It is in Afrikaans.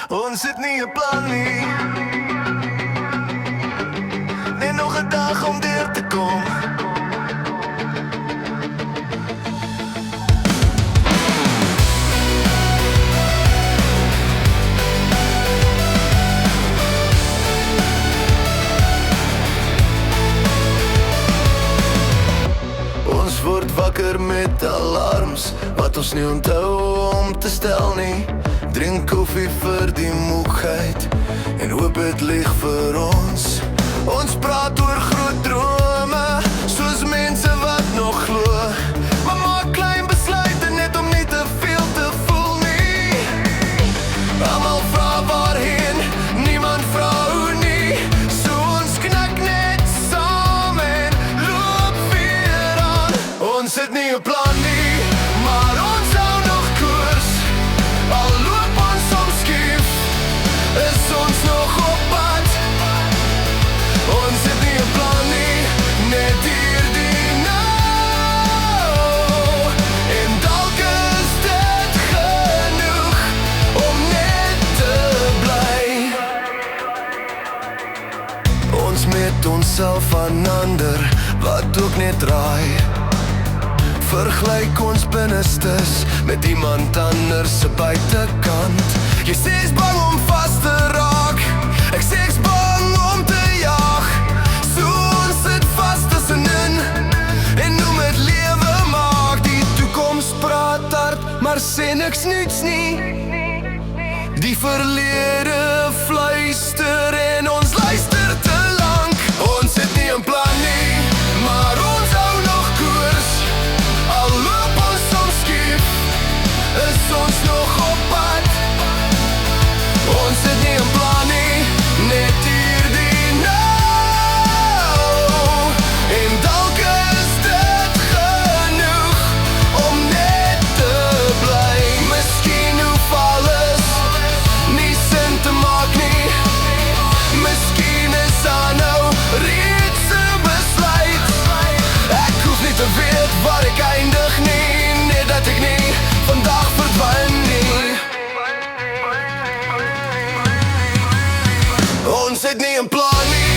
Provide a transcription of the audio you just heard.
Ons het nie 'n plan nie, net nog 'n dag om deur te kom. Ons word wakker met alarms wat ons nie onthou om te stel nie. Drink koffie vir die moegheid en hoop het lieg vir ons. Ons praat oor groot drome, soos mense wat nog glo, maar maak klein besluite net om nie te veel te voel nie. Almal vra waarheen, niemand vra hoe nie. So ons knak net saam en loop weer aan. Ons het nie 'n plan nie, maar ons hou nog koers. Al loop ons soms skief, is ons nog op pad. Ons het nie 'n plan nie, net hierdie nou. En dalk is dit genoeg om net te bly. Ons meet onsself aan ander wat ook net draai. Verglyk ons binnestes met iemand anders se buitekant. Jy sê jy's bang om vas te raak, ek sê ek's bang om te jag. So ons sit vas tussenin en noem het lewe maak. Die toekoms praat hard, maar sê niks nuuts nie. Die verlede fluister en ons luister te lank. Ons het nie 'n plan nie, maar ons hou nog koers. Al loop ons soms skief, is ons nog op pad. Ons het nie 'n plan nie, net hierdie nou. En dalk is dit genoeg om net te bly. Miskien hoef alles nie sin te maak nie. Miskien is daar nou reeds 'n besluit. Ek hoef nie te weet waar ek eindig nie, net dat ek nie vandag verdwyn nie. Ons het nie 'n plan nie.